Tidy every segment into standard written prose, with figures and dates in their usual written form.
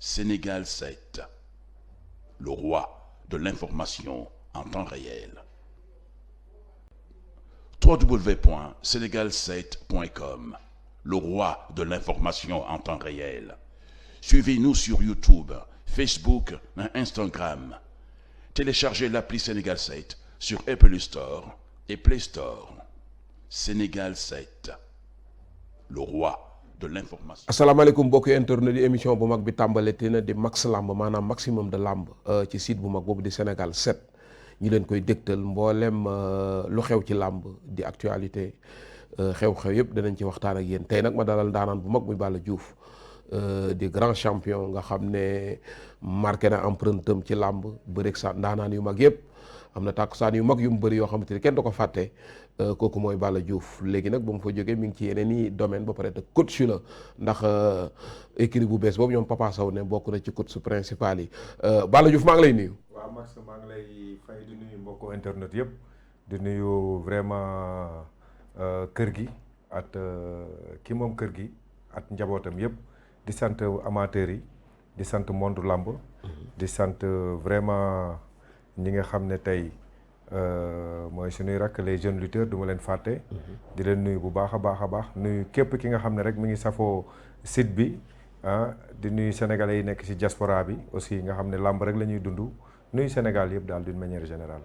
Sénégal 7, le roi de l'information en temps réel. www.senegal7.com, le roi de l'information en temps réel. Suivez-nous sur YouTube, Facebook et Instagram. Téléchargez l'appli Sénégal 7 sur Apple Store et Play Store. Sénégal 7, le roi de l'information. asalaamaaleykum mbokki internet di émission bu mag bi tàmbaleti na di max lamb maanaam maximum de lamb ci site bu mag boobu di Sénégal 7 ñi leen koy dégtal mboolem lu xew ci lamb di actualité xew-xew yëpp danañ ci waxtaan ak yéen tey nag ma dalal ndaanaan bu mag muy Balla Diouf di grand champion nga xam ne marqué na empreinte am ci lamb bëreeg sa ndaanaan yu mag yëpp am na tàkkusaan yu mag yu mu bëri yoo xamante ni kenn du ko fàtte kooku mooy Balla Diouf léegi nag ba mu fa jógee mi ngi ci yeneen i domaine ba pare te coach la ndax écurie bu bees boobu ñoom Papa Sow ne bokk na ci coach principal yi Balla Diouf maa ngi lay nuyu. waaw Max maa ngi lay fay di nuyu mbokku internet yëpp di nuyu vraiment kër gi at ki moom kër gi at njabootam yëpp di sant amateurs yi di sant monde lamb di sant vraiment ñi nga xam ne tey mooy suñuy rakk les jeunes lutteurs du ma leen fàtte di leen nuyu bu baax a baax a baax nuyu képp ki nga xam ne rek mi ngi safoo site bi di nuyu sénégalais yi nekk ci diaspora bi aussi nga xam ne làmb rek la ñuy dund nuyu Sénégal yëpp daal d'une manière générale.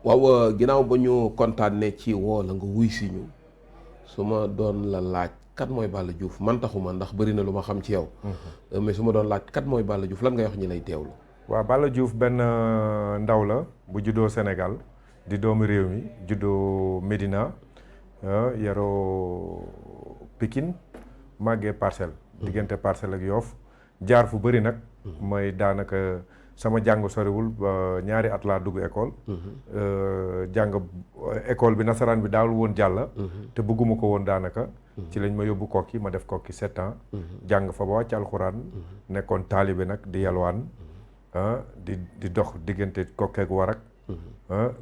waaw ginnaaw ba ñu kontaanee ci woo la nga wuy si ñu su ma doon la laaj kat mooy Balla Diouf man taxuma ndax bëri na lu ma xam ci yow mais su ma doon laaj kat mooy Balla Diouf lan ngay wax ñi lay teewlu. waaw Balla Diouf benn ndaw la bu juddoo Sénégal di doomu réew mi juddoo Médina yaroo Pikine màggee Parcelles diggante Parcelles ak Yoff jaar fu bëri nag mooy daanaka sama jàng soriwul ñaari at laa dugg école jàng école bi nasaraan bi daawul woon jàll te bëgguma ko woon daanaka ci lañ ma yóbbu kokki ma def kokki 7 ans jàng fa ba wàcc alxuraan nekkoon taalibe nag di yalwaan di dox diggante kokkeek warak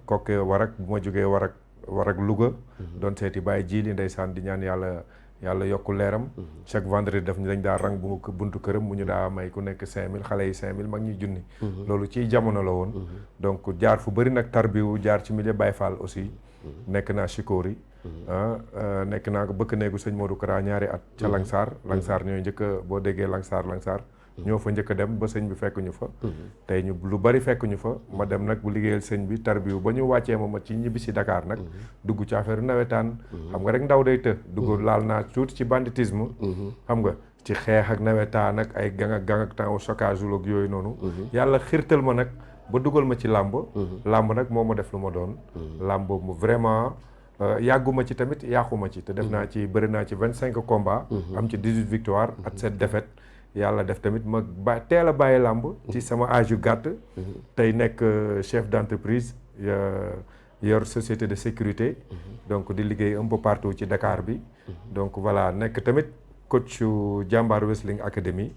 kokke warak bu ma jógee warak Louga doon seeti bàyyi jiili ndeysaan di ñaan yàlla yokku leeram chaque vendredi daf ñu dañ daa rang bu buntu këram mu ñu daa may ku nekk 5000 xale yi 5000 mag ñuy junni loolu ciy jamono la woon donc jaar fu bëri nag tarbiwu jaar ci milieu Baye Fall aussi nekk naa Chikori nekk naa ko bëkk néegu sëñ Modou Kara ñaari at ca Langsar ñooy njëkk boo déggee Langsar ñoo fa njëkk a dem ba sëñ bi fekk ñu fa tey ñu lu bari fekk ñu fa ma dem nag bu liggéeyal sëñ bi tarbiwu ba ñu wàccee ma ci ñibbi si Dakar nag dugg ci affaire nawetaan xam nga rek ndaw day të dugg laal naa tuuti ci banditisme xam nga ci xeex ak nawetaan ak ay gang ak temps stockage ak yooyu noonu yàlla xirtal ma nag ba dugal ma ci làmb nag moo ma def lu ma doon làmb mu vraiment yàgguma ci tamit yàquma ci te def naa ci bëri naa ci 25 combats am ci 18 victoires ak 7 défaites yàlla def tamit ma teel a bàyyi làmb ci sama âge yu gàtt tey nekk chef d'entreprise yor société de sécurité donc di liggéey un peu partout ci Dakar bi donc voilà nekk tamit coach Jàmbaar Wrestling Academy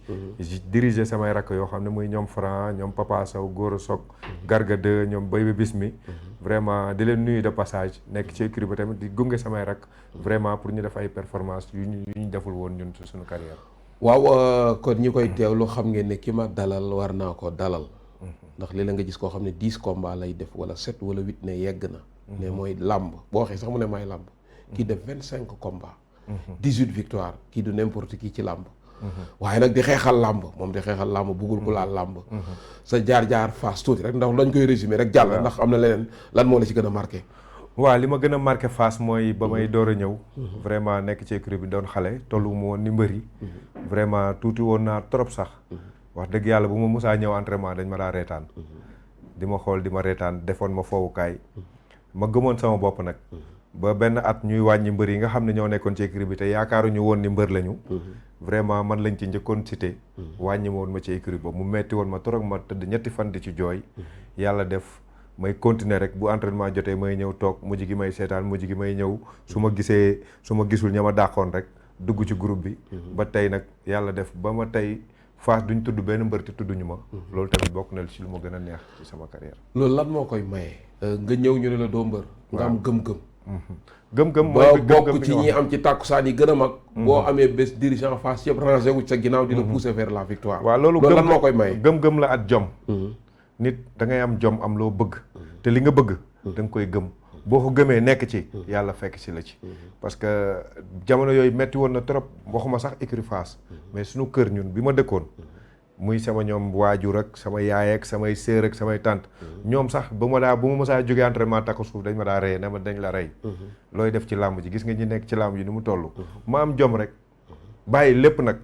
diriger samay rakk yoo xam ne muy ñoom Franc ñoom Papa Sow Goro Sok Garga 2 ñoom Baby Bismi vraiment di leen nuyu de passage nekk ci écurie ba tamit di gunge samay rakk vraiment pour ñu def ay performance yu ñu deful woon ñun ci suñu carrière. waaw kon ñi koy teewlu xam ngeen ne ki ma dalal war naa ko dalal ndax léeg-léeg nga gis koo xam ne 10 combats lay def wala 7 wala 8 ne yegg na ne mooy làmb boo waxee sax mu ne may làmb kii def 25 combats 18 victoires kii du n'importe qui ci làmb waaye nag di xeexal làmb moom di xeexal làmb buggul ku laal làmb sa jaar-jaar Fass tuuti rek ndax lañ koy résumer rek jàll ndax am na leneen lan moo la ci gën a marqué. waaw li ma gën a marqué Fass mooy ba may door a ñëw vraiment nekk ci écurie bi doon xale tollu mu woon ni mbëri vraiment tuuti woon naa trop sax wax dëgg yàlla bu ma musaa ñëw entraînement dañ ma daa reetaan di ma xool di ma reetaan defoon ma foowukaay ma gëmoon sama bopp nag ba benn at ñuy wàññi mbër yi nga xam ne ñoo nekkoon ci écurie bi te yaakaaruñu woon ni mbër lañu vraiment man lañ ci njëkkoon cité wàññi ma woon ma ci écurie ba mu metti woon ma trop ma tëdd ñetti fan di ci jooy yàlla def may continuer rek bu entraînement jotee may ñëw toog mujj gi may seetaan mujj gi may ñëw su ma gisul ña ma dàqoon rek dugg ci groupe bi ba tey nag yàlla def ba ma tey Fass duñ tudd benn mbër te tudduñu ma loolu tamit bokk na ci lu ma gën a neex ci sama carrière. loolu lan moo koy maye nga ñëw ñu ne la doo mbër nga am gëm-gëm gëm-gëm ba mooy bokk ci ñi am ci tàkkusaan yi gën a mag. boo amee bés dirigeant face yëpp rangé wu sa ginnaaw di la pousser vers la victoire. waaw loolu lan moo koy maye. gëm-gëm la at jom. nit da ngay am jom am loo bëgg. te li nga bëgg. da nga koy gëm boo ko gëmee nekk ci. yàlla fekk si la ci. parce que jamono yooyu metti woon na trop waxuma sax écurie Fass mais suñu kër ñun bi ma dëkkoon. muy sama ñoom waajur ak sama yaay ak samay sœur ak samay tante ñoom sax bu ma mësaa jógee entraînement takku suuf dañ ma daa rey ne ma dañ la rey. looy def ci làmb ji gis nga ñi nekk ci làmb ji ni mu toll. ma am jom rek bàyyi lépp nag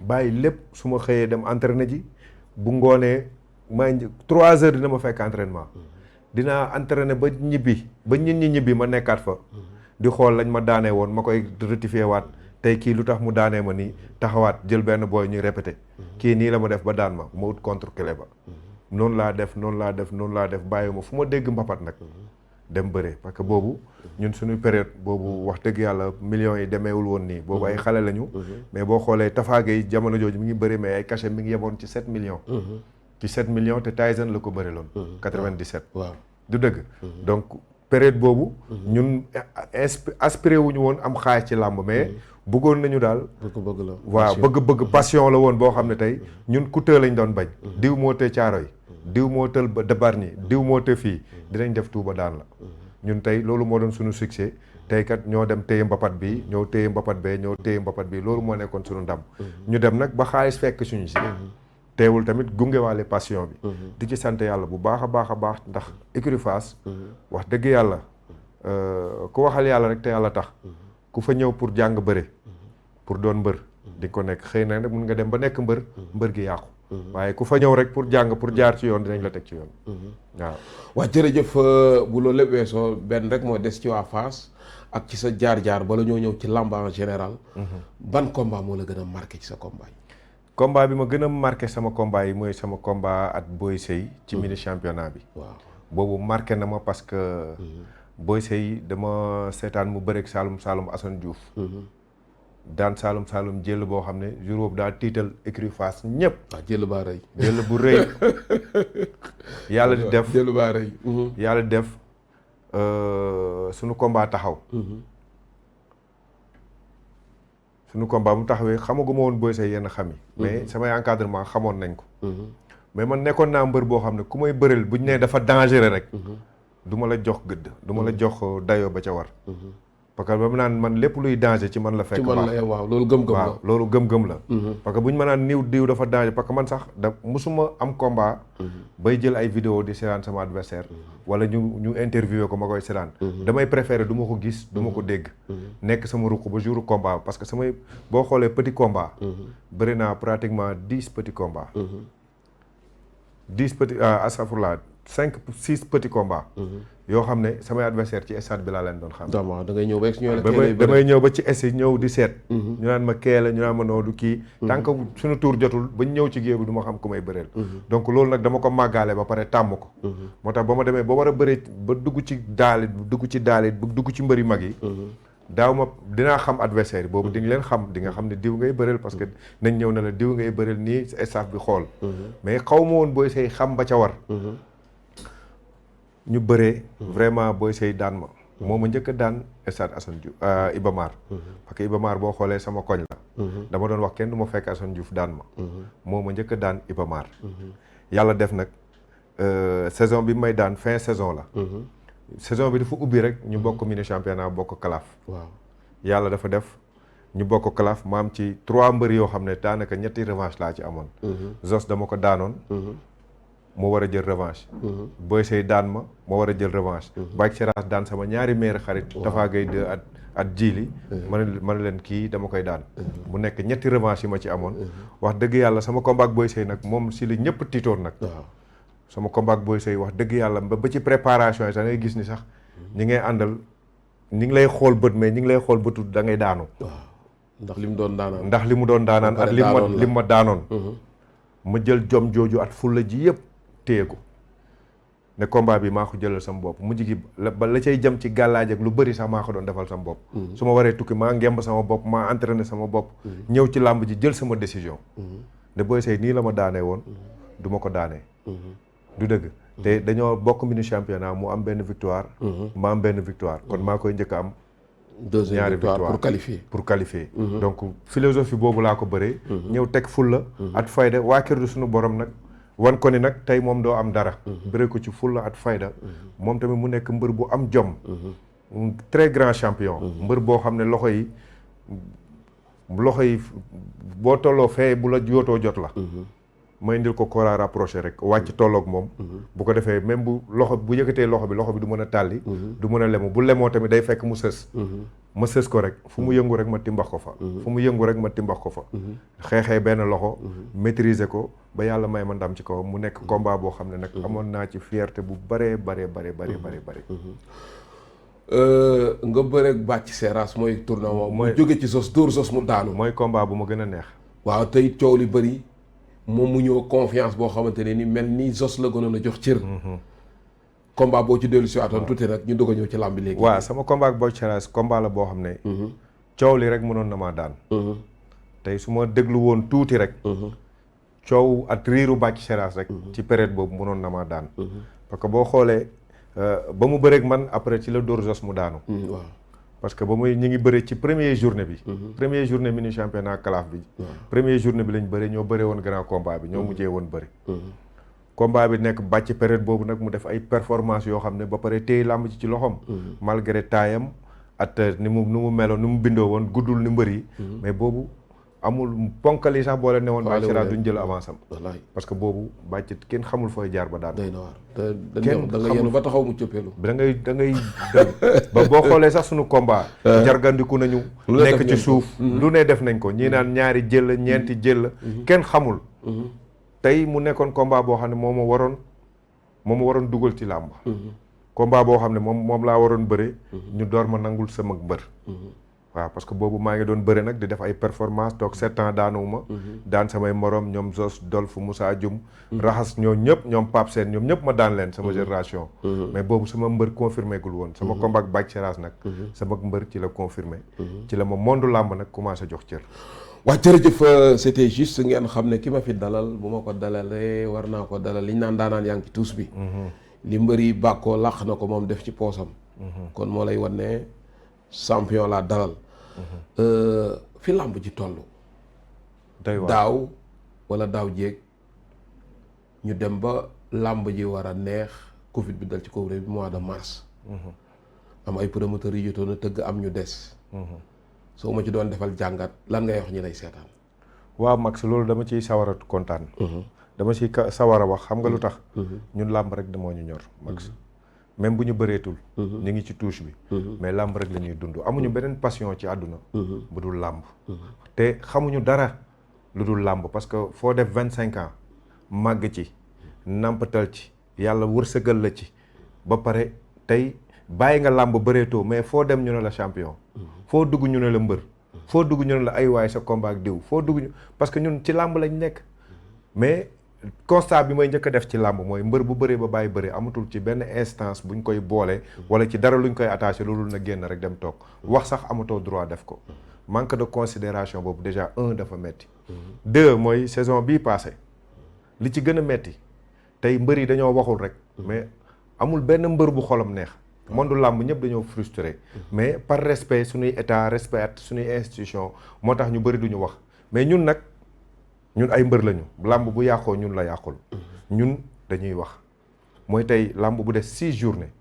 bàyyi lépp su ma xëyee dem entraîné ji bu ngoonee maa 3 heures dina ma fekk entraînement. dinaa entraîné ba ñibbi ba nit ñi ñibbi ma nekkaat fa. di xool lañ ma daanee woon ma koy rectifier waat. tey kii lu tax mu daanee ma nii taxawaat jël benn booy ñuy répété kii nii la ma def ba daan ma ut contre clé ba noonu laa def bàyyi ma fu ma dégg mbapat nag dem bëre parce que boobu ñun suñu période boobu wax dëgg yàlla millions yi demeewul woon nii boobu ay xale lañu mais boo xoolee Tafa Gueye jamono jooju mi ngi bëri mais ay cachet mi ngi yemoon ci 7 millions ci 7 millions te Tyson la ko bëri loon 97 waaw du dëgg donc période boobu ñun aspiré wuñu woon am xaalis ci làmb mais bëggoon nañu daal bëgg la waaw bëgg passion la woon boo xam ne tey ñun coûteux lañ doon bañ diw moo te caaro yi diw moo tël ba Bargny diw moo te fii dinañ def Tuuba daan la ñun tey loolu moo doon suñu succès tey kat ñoo dem téye mbapat bi ñoo téye mbapat bee ñoo téye mbapat bi loolu moo nekkoon suñu ndam ñu dem nag ba xaalis fekk suñu si teewul tamit gungewaale passion bi di ci sant yàlla bu baax a baax ndax écurie Fass wax dëgg yàlla ku waxal yàlla rek te yàlla tax ku fa ñëw pour jàng bëre pour doon mbër di ko nekk xëy na nag mun nga dem ba nekk mbër gi yàqu waaye ku fa ñëw rek pour jàng pour jaar ci yoon dinañ la teg ci yoon waaw waa jërëjëf bu loolu lépp weesoo benn rek moo des ci waa Fass ak ci sa jaar-jaar bala ñoo ñëw ci làmb en général ban combat moo la gën a marqué ci sa combat yi combat bi ma gën a marqué sama combat yi mooy sama combat at Boy Sey ci mini championnat bi waaw boobu marqué na ma parce que Boy Sey dama seetaan mu bëreeg Saloum Assane Diouf daan Saloum jël boo xam ne jour boobu daa tiital écurie Fass ñëpp. waaw jël baa rëy. jël bu rëy. yàlla di def jël baa rëy. yàlla di def sunu combat taxaw. sunu combat mu taxawee xamaguma woon Boy Sey yenn xam yi. mais samay encadrement xamoon nañ ko. mais man nekkoon naa mbër boo xam ne ku may bëreel bu ñu nee dafa dangereux rek. du ma la jox gëdd du ma la jox dayoo ba ca war. parce que ba mu naan man lépp luy danger ci man la fekk. ci man la waaw loolu gëm-gëm la waaw loolu gëm-gëm la. parce que bu ñu ma naan diw dafa danger parce que man sax musuma am combat. bay jël ay vidéo di seetaan sama adversaire wala ñu interviewé ko ma koy seetaan. damay préféré du ma ko gis du ma ko dégg. nekk sama ruq ba jour combat parce que samay boo xoolee petit combat. bëri naa pratiquement 10 petits combats. 10 petits astafurlah 6 petits combats. yoo xam ne samay adversaire ci stade bi laa leen doon xam. da ngay ñëw damay ñëw ba ci stade ñëw di seet. ñu naan ma kee la ñu naan ma noodu kii. tant que suñu tour jotul ba ñëw ci géew bi du ma xam ku may bëreel. donc loolu nag dama ko màggaale ba pare tàmm ko. moo tax ba ma demee ba war a bëree ba dugg ci daalit ba dugg ci mbëri mag yi. daaw ma dinaa xam adversaire yi boobu di nga leen xam di nga xam ne diw ngay bëreel parce que nañ ñëw ne la diw ngay bëreel nii staff bi xool. mais xaw ma woon Boy Sey xam ba ca war. ñu bëree vraiment Boy Sey daan ma moo ma njëkk a daan stade Assane Diouf Iba Mar parce que Iba Mar boo xoolee sama koñ la dama doon wax kenn du ma fekk Assane Diouf daan ma moo ma njëkk a daan Iba Mar yàlla def nag saison bi may daan fin saison la saison bi dafa ubbi rek ñu bokk mini championnat bokk kalaaf waaw yàlla dafa def ñu bokk kalaaf ma am ci 3 mbër yoo xam ne daanaka ñetti revanche laa ci amoon Zos dama ko daanoon moo war a jël revanche. Boy Sey daan ma moo war a jël revanche. Bac Seras daan sama ñaari meilleur xarit. Tafa Gueye de at jiili. ma ne leen kii dama koy daan. mu nekk ñetti revanche yi ma ci amoon. wax dëgg yàlla sama combat ak Boy Sey nag moom si la ñëpp tiitoon nag. sama combat ak Boy Sey wax dëgg yàlla ba ci préparation yi sax ngay gis ni sax. ñi ngay àndal ñi ngi lay xool bët mais ñi ngi lay xool bëtu da ngay daanu. ndax li mu doon daanaan. ndax li mu doon daanaan ak li ma daanoon. ma jël jom jooju at fulla ji yëpp. téye ko ne combat bi maa ko jëlal sama bopp mujj gi ba la cay jëm ci gàllaaj ak lu bëri sax maa ko doon defal sama bopp su ma waree tukki maa ngemb sama bopp maa entraîné sama bopp ñëw ci làmb ji jël sama décision ne Boy Sey nii la ma daanee woon du ma ko daanee du dëgg te dañoo bokk mini championnat mu am benn victoire ma am benn victoire kon maa koy njëkk a am deuxième victoire pour qualifier donc philosophie boobu laa ko bëree ñëw teg fulla at fayda waa kër du suñu borom nag wan ko ni nag tey moom doo am dara bëree ko ci fulla at fayda moom tamit mu nekk mbër bu am jom très grand champion mbër boo xam ne loxo yi boo tolloo fee bu la yootoo jot la ma indil ko kora rapproché rek wàcc tolloog moom bu ko defee même bu yëkkatee loxo bi du mën a tàlli du mën a lemu bu lemoo tamit day fekk mu sës ma sës ko rek fu mu yëngu rek ma timbax ko fa xeexee benn loxo maîtriser ko ba yàlla may ma ndam ci kaw mu nekk combat boo xam ne nag amoon naa ci fierté bu bare nga bëreeg Bathie Seras mooy tournoi mooy jóge ci sos dóor sos mu daanu mooy combat bu ma gën a neex waaw tey coow li bëri moom mu ñëw confiance boo xamante ne ni mel ni Zoss la gënoon a jox cër combat boo ci dellu si waatoon tuuti nag ñu doog a ñëw ci làmb bi léegi waaw sama combat ak Bathie Seras combat la boo xam ne coow li rek mënoon na maa daan tey su ma déglu woon tuuti rek coow at riiru Bathie Seras rek ci période boobu mënoon na maa daan parce que boo xoolee ba mu bëreeg man après ci la dóor Zoss mu daanu waaw parce que ba muy ñi ngi bëre ci première journée bi première journée mini championnat calaf bi première journée bi lañ bëre ñoo bëre woon grand combat bi ñoo mujjee woon bëri combat bi nekk bàcc période boobu nag mu def ay performance yoo xam ne ba pare téye làmb ci loxoom malgré taayam at ni mu meloon ni mu bindoo woon guddul ni mbër yi mais boobu amul ponkali sax boo leen ne woon Bathie Seras duñ jël avance am parce que boobu Bathie kenn xamul fooy jaar ba daan kenn da nga yenu ba taxaw mu cëppeelu da ngay ba boo xoolee sax suñu combat jargandiku nañu nekk ci suuf lu ne def nañ ko ñii naan ñaari jël ñeenti jël kenn xamul tey mu nekkoon combat boo xam ne moo ma waroon dugal ci làmb combat boo xam ne moom laa waroon bëre ñu door ma nangul sama mbër waaw parce que boobu maa ngi doon bëre nag di def ay performance toog 7 ans daanuwuma daan samay morom ñoom Zoss Dolf Moussa Dioum raxas ñoom Pape Sène ñoom ñëpp ma daan leen sama génération mais boobu sama mbër confirmé gul woon sama combat ak Bathie Seras nag sama mbër ci la confirmé ci la ma mondu làmb nag commencé jox cër waa jërëjëf c'était juste ngeen xam ne ki ma fi dalal bu ma ko dalalee war naa ko dalal liñ naan daanaan yaa ngi ci tuus bi li mbër yi bàkkoo làq na ko moom def ci poosam kon moo lay wan ne champion laa dalal fi làmb ji toll daaw wala daaw jéeg ñu dem ba làmb ji war a neex Covid bi dal ci kaw réew bi mois de mars am ay promoteurs yu jotoon a tëgg am ñu des soo ma ci doon defal jàngat lan ngay wax ñi lay seetaan waaw Max loolu dama ciy sawar a kontaan dama ciy sawar a wax xam nga lu tax ñun làmb rek moo ñu ñor Max même bu ñu bëreetul ñu ngi ci touche bi mais làmb rek la ñuy dund amuñu beneen passion ci àdduna bu dul làmb te xamuñu dara lu dul làmb parce que foo def 25 ans màgg ci nampatal ci yàlla wërsëgal la ci ba pare tey bàyyi nga làmb bëreetoo mais foo dem ñu ne la champion foo dugg ñu ne la mbër foo dugg ñu ne la ay waay sa combat ak diw foo dugg parce que ñun ci làmb lañ nekk mais constat bi may njëkk a def ci làmb mooy mbër bu bëree ba bàyyi bëri amatul ci benn instance buñ koy boole wala ci dara luñ koy attaché loolu na génn rek dem toog wax sax amatoo droit def ko manque de considération boobu déjà dafa metti 2 mooy saison bii passé li ci gën a metti tey mbër yi dañoo waxul rek mais amul benn mbër bu xolam neex monde làmb ñëpp dañoo frustré mais par respect suñuy état respect suñuy institution moo tax ñu bëri duñu wax mais ñun nag ñun ay mbër lañu làmb bu yàqoo ñun la yàqul ñun dañuy wax mooy tey làmb bu des 6 journées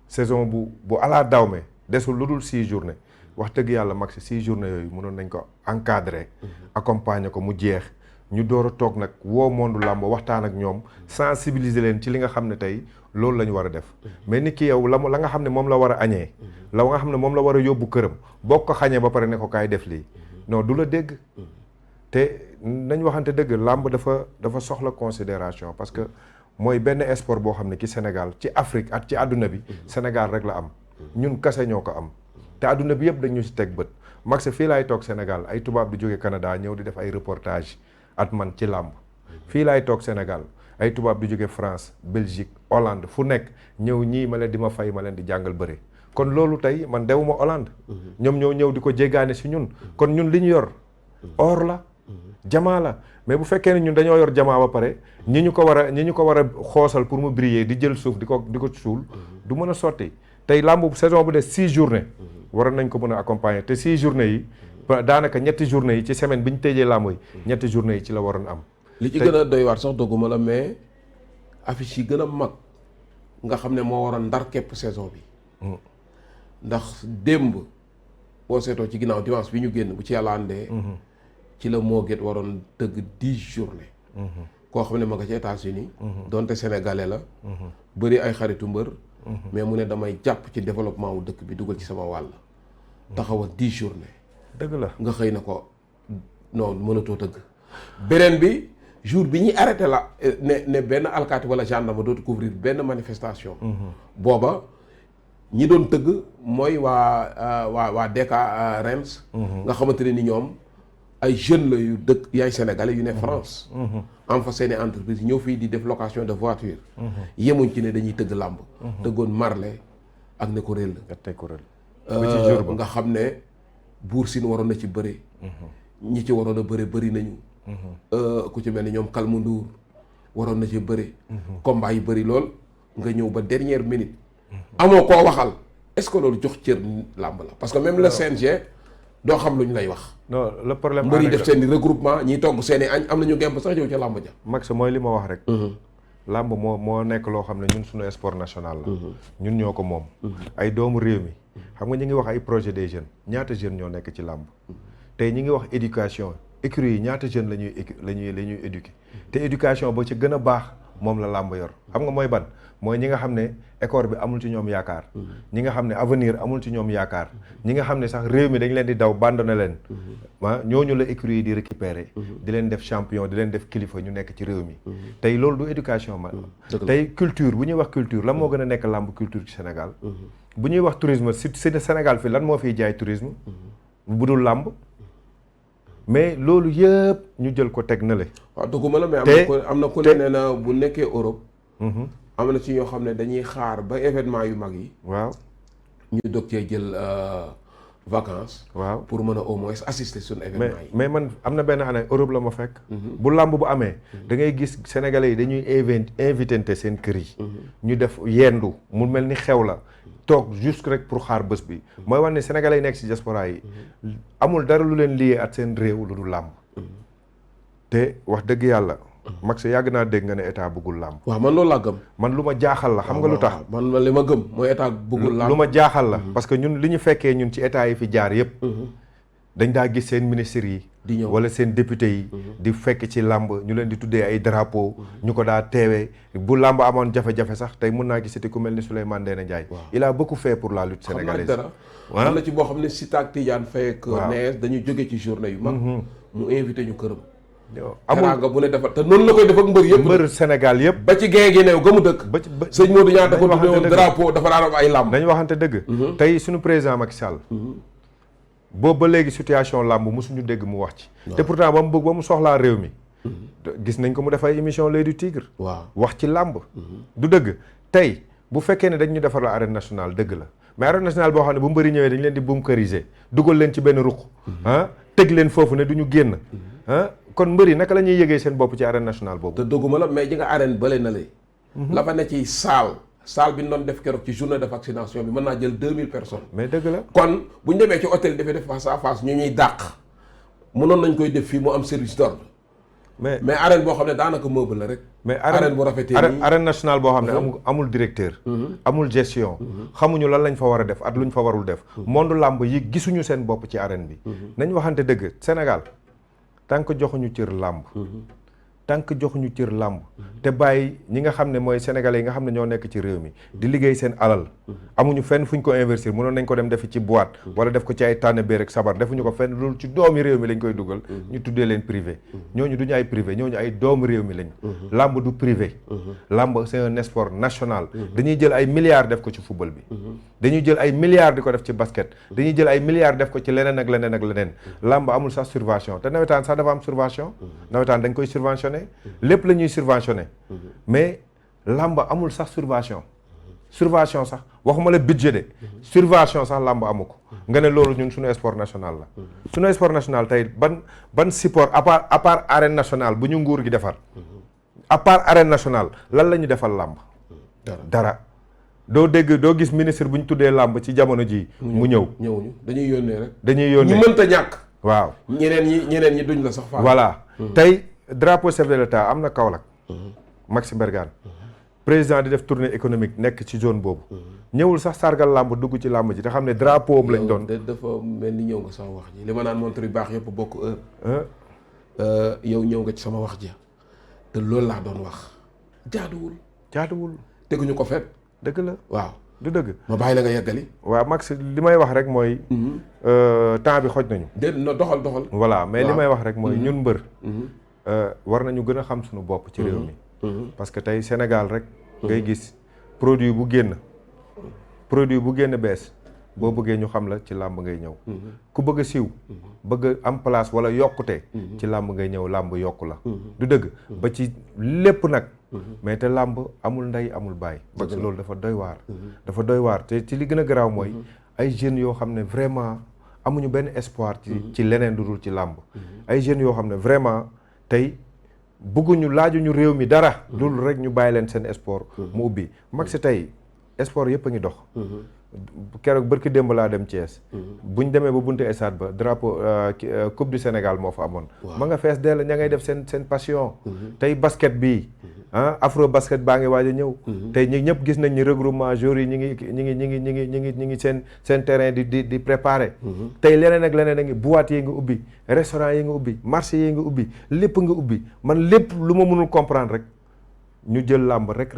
saison bu alaa dawme desul lu dul 6 journées wax dëgg yàlla max 6 journées yooyu mënoon nañ ko encadrer accompagner ko mu jeex ñu door a toog nag woo monde làmb waxtaan ak ñoom sensibiliser leen ci li nga xam ne tey loolu la ñu war a def mais nit ki yow la nga xam ne moom la war a añee la nga xam ne moom la war a yóbbu këram boo ko xañee ba pare ne ko kaay def lii non du la dégg te nañ waxante dëgg làmb dafa soxla considération parce que mooy benn sport boo xam ne ci Sénégal ci Afrique ak ci àdduna bi Sénégal rek la am ñun kase ñoo ko am te àdduna bi yëpp dañu ci teg bët max fii laay toog Sénégal ay tubaab di jóge Canada ñëw di def ay reportage at man ci làmb fii laay toog Sénégal ay tubaab di jóge France Belgique Hollande fu nekk ñëw ñii ma leen di ma fay ma leen di jàngal bëre kon loolu tey man dewuma Hollande ñoom ñoo ñëw di ko jéggaane si ñun kon ñun li ñu yor or la jamaa la mais bu fekkee ne ñun dañoo yor jamaa ba pare ñi ñu ko war a xoosal pour mu briller di jël suuf di ko suul du mën a sotti tey làmb saison bu des 6 journées waroon nañ ko mën a accompagner te 6 journées yi daanaka ñetti journées yi ci semaine bi ñu tëjee làmb yi ñetti journées yi ci la waroon am. li ci gën a doy waar sax dogguma la mais affiche yi gën a mag nga xam ne moo waroon ndar képp saison bi ndax démb boo seetoo ci ginnaaw dimanche bi ñu génn bu ci yàlla àndee ci la moo gét waroon tëgg 10 journées koo xam ne ma nga ci États-Unis donte sénégalais la bëri ay xaritu mbër mais mu ne damay jàpp ci développement wu dëkk bi dugal ci sama wàll taxawal 10 journées dëgg la nga xëy na ko non mënatoo tëgg beneen bi jour bi ñuy arrêté la ne benn alkaati wala gendarme dootu couvrir benn manifestation booba ñi doon tëgg mooy waa DK Reims nga xamante ne ni ñoom ay jeunes la yu dëkk yaay sénégalais yu ne France am fa seeni entreprise ñëw fii di def location de voiture yemuñ ci ne dañuy tëgg làmb tëggoon Marley ak ne ko réel nga xam ne Buur Sine waroon na ci bëre ñi ci waroon a bëre bëri nañu ku ci mel ni ñoom Kalmu Ndour waroon na ci bëri combat yi bëri lool nga ñëw ba dernière minute amoo koo waxal est-ce que loolu jox cër làmb la parce que même le CNG doo xam lu ñu lay wax non le problème mbër yi def seen i regroupement ñiy togg seen i añ am nañu gemb sax ñëw ca làmb ja Max mooy li ma wax rek làmb moo nekk loo xam ne ñun suñu sport national la ñun ñoo ko moom ay doomu réew mi xam nga ñu ngi wax ay projet des jeunes ñaata jeunes ñoo nekk ci làmb tey ñi ngi wax éducation écurie yi ñaata jeunes la ñuy éduquer te éducation ba ci gën a baax moom la làmb yor xam nga mooy ban mooy ñi nga xam ne école bi amul ci ñoom yaakaar ñi nga xam ne avenir amul ci ñoom yaakaar ñi nga xam ne sax réew mi dañ leen di daw bandone leen ñooñu la écurie yi di récupérer di leen def champion di leen def kilifa ñu nekk ci réew mi tey loolu du éducation ma tey culture bu ñuy wax culture lan moo gën a nekk làmb culture ci Sénégal bu ñuy wax tourisme si Sénégal fii lan moo fiy jaay tourisme bu dul làmb mais loolu yëpp ñu jël ko teg na le waaw dëgguma la mais am na ku ne nee na bu nekkee Europe am na ci ñoo xam ne dañuy xaar ba événement yu mag yi waaw ñu dog cee jël vacances waaw pour mën a au moins assister suñu événement yi mais man am na benn année Europe la ma fekk bu làmb bu amee da ngay gis sénégalais yi dañuy invité seen kër yi ñu def yendu mu mel ni xew la toog juste rek pour xaar bés bi mooy wax ne sénégalais yi nekk ci diaspora yi amul dara lu leen lié at seen réew lu dul làmb te wax dëgg yàlla Max yàgg naa dégg nga ne état bëggul làmb waaw man loolu laa gëm man lu ma jaaxal la xam nga lu tax man li ma gëm mooy état bëggul làmb lu ma jaaxal la parce que ñun li ñu fekkee ñun ci état yi fi jaar yëpp dañ daa gis seen ministres yi di ñëw wala seen député yi di fekk ci làmb ñu leen di tuddee ay drapeau ñu ko daa teewee bu làmb amoon jafe-jafe sax tey mun naa gisati ku mel ni Souleymane Ndéné Ndiaye il a beaucoup fait pour la lutte sénégalaise am na ci boo xam ne Sita ak Tidiane Faye ak Nees dañu jóge ci journée yu mag mu invité ñu këram amul bu ne defar te noonu la koy def ak mbër yëpp mbër Sénégal yëpp ba ci géej gi neew ga mu dëkk ba sëñ Modou Niang da ko tuddewoon drapeau dafa daan am ay làmb dañu waxante dëgg tey suñu président Macky Sall boobu ba léegi situation làmb mosuñu dégg mu wax ci te pourtant ba mu bëgg ba mu soxlaa réew mi gis nañ ko mu def ay émission L'Oeil du Tigre waaw wax ci làmb du dëgg tey bu fekkee ne dañ ñu defar la arène nationale dëgg la mais arène nationale boo xam ne bu mbëri ñëwee dañ leen di bunkeriser dugal leen ci benn ruq tëj leen foofu ne du ñu génn kon mbëri naka la ñuy yëgee seen bopp ci arène nationale boobu te dëgguma la mais ji nga arène bële na lay la fa ne ci salle bi ñu doon def keroog ci journée de vaccination bi mën naa jël 2000 personnes mais dëgg la kon bu ñu demee ci hôtel dafay def face à face ñu ñuy dàq mënoon nañ koy def fii mu am service d'ordre mais arène boo xam ne daanaka meuble la rek mais arène bu rafetee nii arène nationale boo xam ne amul directeur amul gestion xamuñu lan lañ fa war a def at luñ fa warul def monde làmb yi gisuñu seen bopp ci arène bi nañ waxante dëgg Sénégal tant que joxuñu cër làmb tant que joxuñu cër làmb te bàyyi ñi nga xam ne mooy sénégalais yi nga xam ne ñoo nekk ci réew mi di liggéey seen alal amuñu fenn fuñ ko investir mënoon nañ ko dem defi ci boîte wala def ko ci ay tànn béer ak sabar defuñu ko fenn loolu ci doomi réew mi lañ koy dugal ñu tuddee leen privé ñooñu duñu ay privé ñooñu ay doomu réew mi lañ làmb du privé làmb c'est un sport national dañuy jël ay milliards def ko ci football bi dañuy jël ay milliards di ko def ci basket dañuy jël ay milliards def ko ci leneen ak leneen ak leneen làmb amul sax subvention te nawetaan sax dafa am subvention nawetaan dañ koy subventionné lépp la ñuy subventionné mais làmb amul sax subvention sax waxuma la budget de subvention sax làmb amu ko nga ne loolu ñun suñu sport national la suñu sport national tey ban support à part arène nationale bu ñu nguur gi defar à part arène nationale lan la ñu defal làmb dara doo gis ministre bu ñu tuddee làmb ci jamono ji mu ñëwuñu dañuy yónnee rek dañuy yónnee ñu mënta ñàkk waaw ñeneen ñi duñ la sax faal voilà tey drapeau chef de l'État am na Kaolack Maxime Bergane président di def tournée économique nekk ci zone boobu ñëwul sax sargal làmb dugg ci làmb ji te xam ne drapeau am lañ doon dafa mel ni ñëw nga sama wax ji li ma naan montre yu baax yëpp bokk heure yow ñëw nga ci sama wax ji te loolu laa doon wax jaaduwul teguñu ko fet dëgg la waaw du dëgg ma bàyyi la nga yeggali waaw Max li may wax rek mooy temps bi xoj nañu na doxal voilà mais li may wax rek mooy ñun mbër war nañu gën a xam suñu bopp ci réew mi parce que tey Sénégal rek ngay gis produit bu génn bees boo bëggee ñu xam la ci làmb ngay ñëw ku bëgg a siiw bëgg a am place wala yokkute ci làmb ngay ñëw làmb yokku la du dëgg ba ci lépp nag mais te làmb amul ndey amul baay parce que loolu dafa doy waar te ci li gën a garaaw mooy ay jeunes yoo xam ne vraiment amuñu benn espoir ci leneen lu dul ci làmb ay jeunes yoo xam ne vraiment tey bëgguñu laajuñu réew mi dara loolu rek ñu bàyyi leen seen sport mu ubbi mag si tey sport yëpp a ngi dox keroog bërki démb laa dem Thiès buñ demee ba buntu stade ba drapeau coupe du Sénégal moo fa amoon ma nga fees dell ña ngay def seen passion tey basket bii afro basket baa ngi waaj a ñëw tey ñi ñëpp gis nañ ni regroupement joueurs yi ñi ngi seen terrain di préparer tey leneen ak leneen a ngi boîte yi nga ubbi restaurant yi nga ubbi marché yi nga ubbi lépp nga ubbi man lépp lu ma mënul comprendre rek ñu jël làmb rek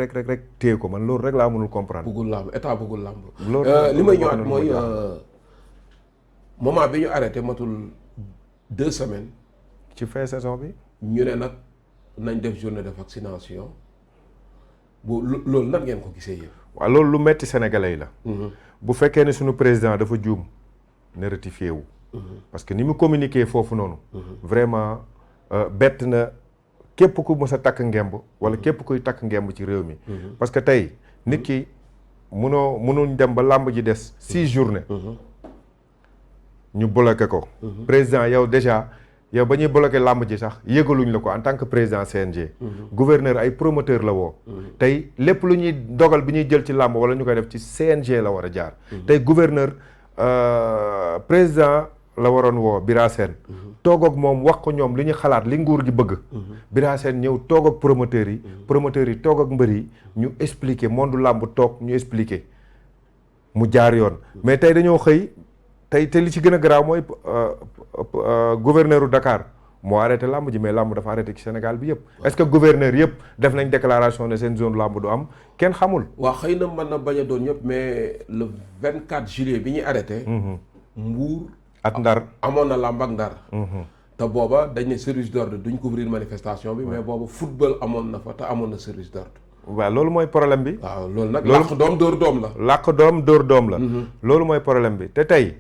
téye ko man loolu rek laa mënul comprendre. bëggul làmb état bëggul làmb. loolu li may ñëwaat mooy moment bi ñu arrêté matul 2 semaines. ci fin saison bi. ñu ne nag nañ def journée de vaccination loolu nan ngeen ko gisee yéen. waaw loolu lu metti sénégalais yi la. bu fekkee ne suñu président dafa juum ne rectifié wu. parce que ni mu communiqué foofu noonu. vraiment bett na. képp ku mës a takk ngemb wala képp kuy takk ngemb ci réew mi parce que tey nit ki mënuñ dem ba làmb ji des 6 journées ñu bloqué ko président yow déjà yow ba ñuy bloqué làmb ji sax yëgaluñ la ko en tant que président CNG gouverneur ay promoteur la woo tey lépp lu ñuy dogal bi ñuy jël ci làmb wala ñu koy def ci CNG la war a jaar tey gouverneur président la waroon woo Bira Sène toog ak moom wax ko ñoom li ñu xalaat li nguur gi bëgg Bira Sène ñëw toog ak promoteurs yi toog ak mbër yi ñu expliquer monde làmb toog ñu expliquer mu jaar yoon mais tey dañoo xëy tey te li ci gën a garaaw mooy gouverneur u Dakar moo arrêté làmb ji mais làmb dafa arrêté ci Sénégal bi yëpp est-ce que gouverneur yëpp def nañ déclaration ne seen zone làmb du am kenn xamul waaw xëy na mën na bañ a doon ñëpp mais le 24 juillet bi ñuy arrêté Mbour ak Ndar amoon na làmb ak Ndar te booba dañ ne service d'ordre duñ couvrir manifestation bi mais booba football amoon na fa te amoon na service d'ordre waaw loolu mooy problème bi waaw loolu nag làq doom dóor doom la làq doom dóor doom la loolu mooy problème bi te tey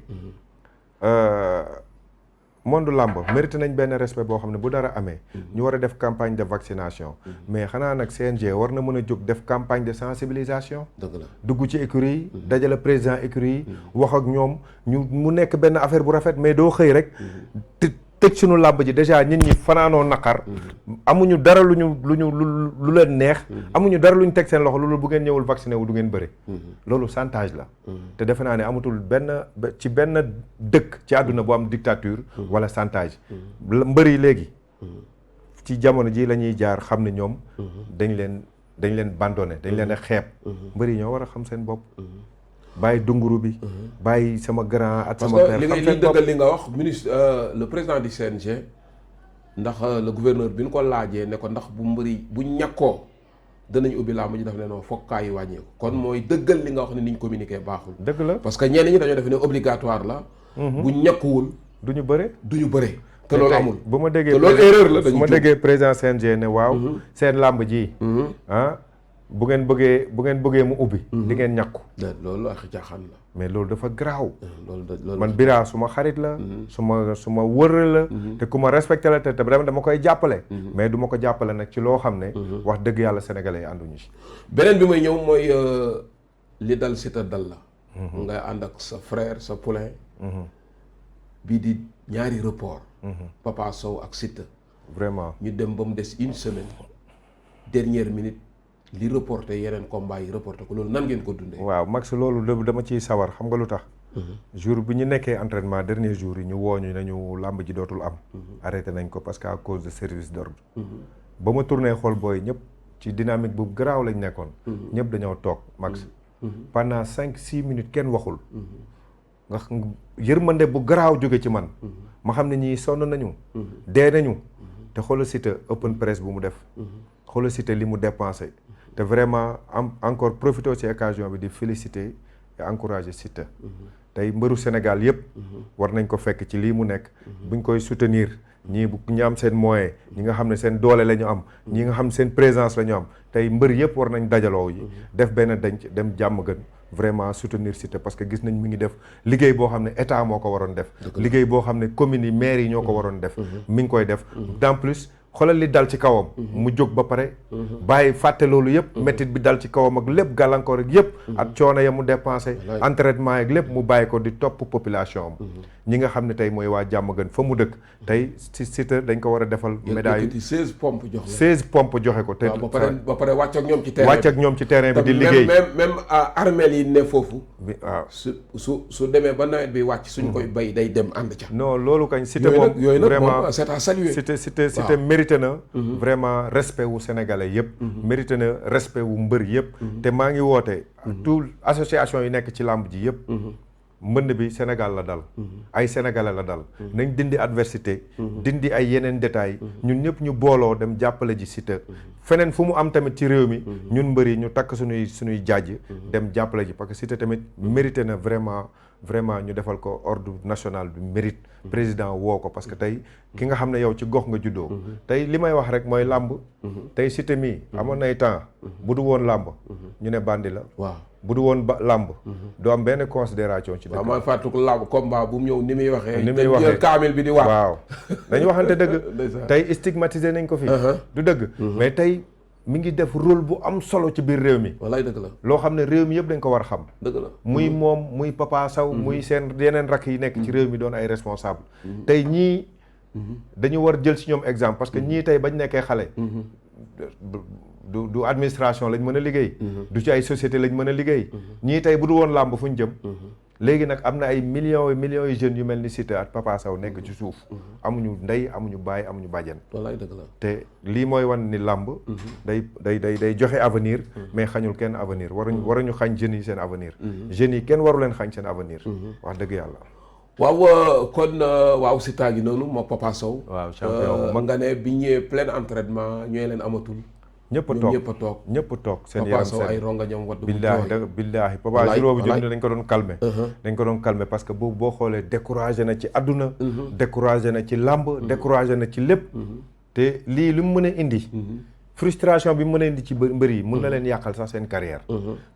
monde làmb mérité nañ benn respect boo xam ne bu dara amee ñu war a def campagne de vaccination mais xanaa nag CNG war na mën a jóg def campagne de sensibilisation dëgg la dugg ci écurie yi dajale président écurie yi wax ak ñoom mu nekk benn affaire bu rafet mais doo xëy rek tëj suñu làmb ji déjà nit ñi fanaanoo naqar amuñu dara lu leen neex amuñu dara lu ñu teg seen loxo loolu bu ngeen ñëwul vacciné wu du ngeen bëri loolu chantage la te defe naa ne amatul benn dëkk ci àdduna bu am dictature wala chantage mbër yi léegi ci jamono ji la ñuy jaar xam ne ñoom dañ leen bandonné dañ leen a xeeb mbër yi ñoo war a xam seen bopp bàyyi dunguru bi bàyyi sama grand ak sama père parce que li dëggal li nga wax ministre le président du CNG ndax le gouverneur bi ñu ko laajee ne ko ndax bu mbëri bu ñàkkoo danañ ubbi làmb ji daf ne non foog kaa yi wàññeeku kon mooy dëggal li nga wax ne ni ñu communiqué baaxul dëgg la parce que ñenn ñi dañoo def ne obligatoire la bu ñàkkuwul du ñu bëre te loolu amul bu ma déggee te loolu erreur la bu ma déggee président CNG ne waaw seen làmb ji bu ngeen bëggee mu ubbi di ngeen ñàkku loolu ak caaxaan la mais loolu dafa garaaw loolu man Bira suma xarit la suma wërë la te ku ma respecté la te dama koy jàppale mais du ma ko jàppale nag ci loo xam ne wax dëgg yàlla sénégalais yi ànduñu ci beneen bi may ñëw mooy li dal Siteu dal la. nga ànd ak sa frère sa poulain. bii di ñaari report. Papa Sow ak Siteu. vraiment ñu dem ba mu des une semaine dernière minute li reporté yeneen combat yi reporté ko loolu nan ngeen ko dundee. waaw Max loolu dama ciy sawar xam nga lu tax. jour bi ñu nekkee entraînement dernier jour yi ñu wooñu nañu làmb ji dootul am. arrêté nañ ko parce que à cause de service d'ordre. ba ma tourné xool booy ñëpp ci dynamique bu garaaw lañ nekkoon. ñëpp dañoo toog Max. pendant 5-6 minutes kenn waxul. nga yërmande bu garaaw jóge ci man. ma xam ne ñii sonn nañu. dee nañu. te xoolal Siteu open press bu mu def. xoolal Siteu li mu dépensé. te vraiment encore profité ci occasion bi di féliciter et encourager Siteu. tey mbëru Sénégal yëpp. war nañ ko fekk ci lii mu nekk. buñ koy soutenir ñii bu ñu am seen moyen ñi nga xam ne seen doole la ñu am. ñi nga xam seen présence la ñu am tey mbër yëpp war nañ dajaloo yi. def benn denc dem jàmm gën. vraiment soutenir Siteu parce que gis nañ mi ngi def liggéey boo xam ne état moo ko waroon def. liggéey boo xam ne communes yi maires yi ñoo ko waroon def. mi ngi koy def en plus. xoolal li dal ci kawam. mu jóg ba pare. bàyyi fàtte loolu yëpp. métit bi dal ci kawam ak lépp gàllankoor ak yëpp. ak coono ya mu dépensé. entraînement ak lépp mu bàyyi ko di topp population am. ñi nga xam ne tey mooy waa jàmm gën fa mu dëkk. tey si Siteu dañ ko war a defal. médaille 16 pompes jox la 16 pompes joxe ko. te ba pare wàcc ak ñoom ci terrain bi wàcc ak ñoom ci terrain bi di liggéey. même armeel yi ne foofu. waaw su demee ba nawet bi wàcc. suñ koy bay day dem ànd ca. non loolu kañ Siteu moom yooyu nag vraiment c'est à saluer. Siteu mérité na. vraiment respect wu sénégalais yëpp. mérité na respect wu mbër yëpp. te maa ngi woote. tout association yi nekk ci làmb ji yëpp. mbënd bi Sénégal la dal. ay sénégalais la dal. nañ dindi adversité. dindi ay yeneen détails. ñun ñëpp ñu booloo dem jàppale ji Siteu. feneen fu mu am tamit ci réew mi. ñun mbër yi ñu takk suñuy jaaj. dem jàppale ji parce que Siteu tamit mérité na vraiment ñu defal ko ordre national du mérite. président woo ko parce que tey ki nga xam ne yow ci gox nga juddoo. tey li may wax rek mooy làmb. tey Siteu mii amoon nay temps. bu du woon làmb. ñu ne bandi la. waaw bu du woon làmb. du am benn considération ci dëkk. waaw mooy fàttaliku làmb combat bu mu ñëw ni muy waxee. ni muy waxee jël kaamil bi di wax. waaw dañu waxante dëgg. tey stigmatisé nañ ko fi. du dëgg. mais tey mi ngi def rôle bu am solo ci biir réew mi. wallaay dëgg la. loo xam ne réew mi yëpp dañ ko war a xam. dëgg la muy moom muy Papa Sow. muy seen yeneen rakk yi nekk ci réew mi doon ay responsable. tey ñii dañu war jël ci ñoom exemple parce que ñii tey bañ nekkee xale. du administration lañ mën a liggéey. du ci ay société lañ mën a liggéey. ñii tey bu du woon làmb fu ñu jëm. léegi nag am na ay millions yu jeunes yu mel ni Siteu ak Papa Sow nekk ci suuf. amuñu ndey amuñu baay amuñu bàjjen. wallaay dëgg la. te lii mooy wan ni làmb. day joxe avenir. mais xañul kenn avenir waruñu xañ jeunes yi seen avenir. jeunes yi kenn waru leen xañ seen avenir. wax dëgg yàlla. waaw kon waaw Siteu gi noonu moo Papa Sow. waaw champion bu mag nga ne bi ñëwee plein entraînement ñooy leen amatul. ñëpp a toog ñëpp a toog seen yaram seen ay rongañam wadd billaahi Papa jour boobu jënd dañ ko doon calmer. dañ ko doon calmer parce que boobu boo xoolee découragé na ci àdduna. découragé na ci làmb découragé na ci lépp. te lii li mu mën a indi. frustration bi mën a indi ci mbër yi mun na leen yàqal sax seen carrière.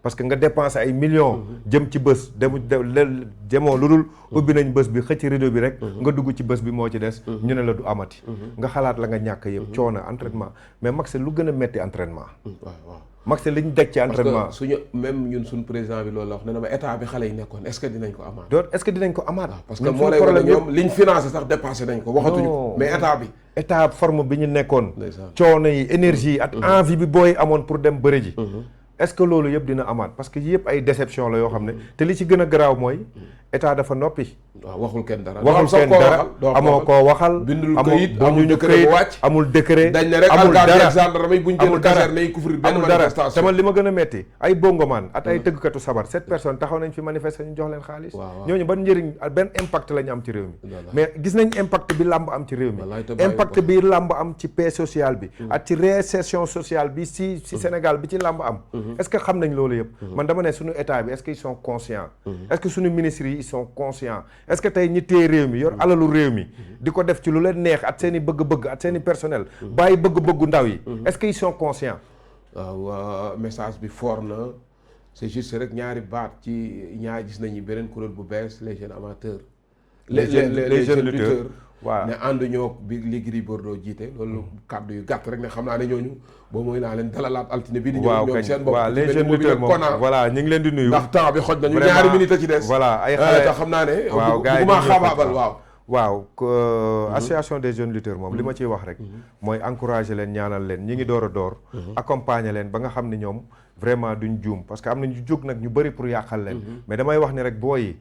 parce que nga dépensé ay millions. jëm ci bés demoo lu dul ubbi nañ bés bi xëcc rideau bi rek. nga dugg ci bés bi moo ci des. ñu ne la du amati. nga xalaat la nga ñàkk yëpp coono entraînement mais Max lu gën a metti entraînement. waaw Max li ñu daj ci entraînement. parce que suñu même ñun suñu président bi loolu la wax ne na ma état bi xale yi nekkoon est-ce que dinañ ko amaat. est-ce que dinañ ko amaat. parce que moo lay wane ñoom liñ financé sax dépassé nañ ko waxatuñu ko mais état bi. état forme bi ñu nekkoon. coono yi énergie ak envie bi booy amoon pour dem bëre ji. est-ce que loolu yëpp dina amaat parce que yëpp ay déception la yoo xam ne te li ci gën a garaaw mooy état dafa noppi. waaw waxul kenn dara. amoo koo waxal. bindul këyit amul këyit amul décret. dañ ne rek amul dara gendarme buñ jël caserne yi couvrir benn manifestation. sama li ma gën a metti ay bongoman at ay tëggkatu sabar 7 personnes taxaw nañ fi manifester ñu jox leen xaalis. ñooñu ban njëriñ benn impact la ñu am ci réew mi. mais gis nañ impact bi làmb am ci réew mi. impact bi làmb am ci paix sociale bi. ak ci réinsertion sociale bi si Sénégal bi ci làmb am. est-ce que xam nañ loolu yëpp. man dama ne suñu état bi est-ce qu'ils sont conscients. est-ce que suñu ministres yi ils sont conscients. est-ce que tey ñi téye réew mi yor alalu réew mi. di ko def ci lu leen neex at seen i bëgg-bëgg at seen i personnel. bàyyi bëgg-bëggu ndaw yi. est-ce qu'ils sont conscients. waaw message bi fort na c'est juste rek ñaari baat ci gis nañu beneen kuréel bu bees les jeunes amateurs les jeunes lutteurs waaw ne ànd ñoo bi li Gris Bordeaux jiite loolu kàddu yu gàtt rek ne xam naa ne ñooñu boo mooy naa leen dalalaat altine bi di ñëw ñoom seen bopp waaw les jeunes lutteurs moom voilà ñu ngi leen di nuyu ndax temps bi xoj nañu ñaari minutes a ci des voilà ay xale te xam naa ne waaw gars yi bu ma xaabaabal waaw association des jeunes lutteurs moom li ma ciy wax rek mooy encourager leen ñaanal leen ñi ngi door a door accompagner leen ba nga xam ne ñoom vraiment duñ juum parce que am na ñu jóg nag ñu bëri pour yàqal leen mais damay wax ni rek booy yi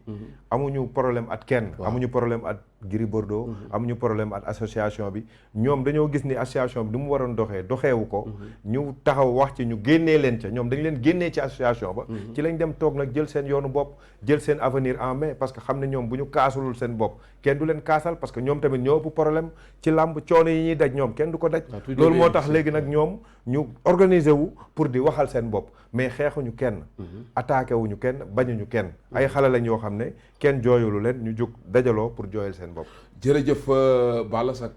amuñu problème at kenn amuñu problème at Gris Bordeaux amuñu problème at association bi ñoom dañoo gis ni association bi ni mu waroon doxeewu ko ñu taxaw wax ci ñu génnee leen ca ñoom dañ leen génnee ci association ba ci lañ dem toog nag jël seen yoonu bopp jël seen avenir en main parce que xam ne ñoom bu ñu kaasulul seen bopp kenn du leen kaasal parce que ñoom tamit ñoo ëpp problème ci làmb coono yi ñuy daj ñoom kenn du ko daj loolu moo tax léegi nag ñoom ñu organiser wu pour di waxal seen bopp mais xeexuñu kenn attaqué wuñu kenn bañuñu kenn ay xale lañ yoo xam ne kenn jooyulu leen ñu jóg dajaloo pour jooyal seen bopp jërëjëf Balla sa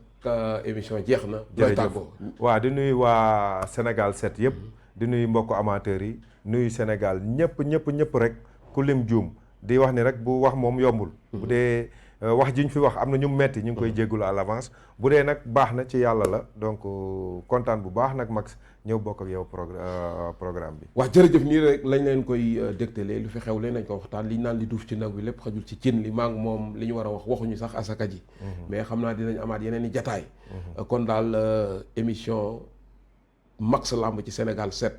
émission jeex na jërëjëf waaw di nuyu waa Sénégal 7 yëpp di nuyu mbokku amateurs yi nuyu Sénégal ñëpp rek ku lim juum di wax ni rek bu wax moom yombul bu dee wax ji ñu fi wax am na ñu metti ñu ngi koy jéggulu à l'avance bu dee nag baax na ci yàlla la donc kontaan bu baax nag Max ñëw bokk ak yow programme bi wax jërëjëf nii rek lañ leen koy dégtalee lu fi xew leen nañ ko waxtaan liñ naan li duuf ci nag bi lépp xajul ci cin li maa ngi moom li ñu war a wax waxuñu sax asaka ji mais xam naa dinañ amaat yeneen i jataay kon daal émission Max Lamb ci Sénégal 7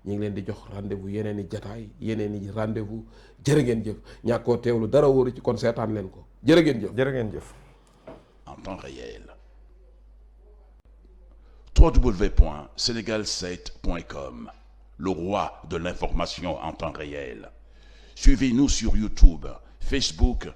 ñu ngi leen di jox rendez-vous yeneen i jataay yeneen i rendez-vous jërë ngeen jëf ñàkkoo teewlu dara wóoru ci kon seetaan leen ko jërë ngeen jëf en temps réel www.senegal7.com, le roi de l'information en temps réel. Suivez-nous sur YouTube, Facebook,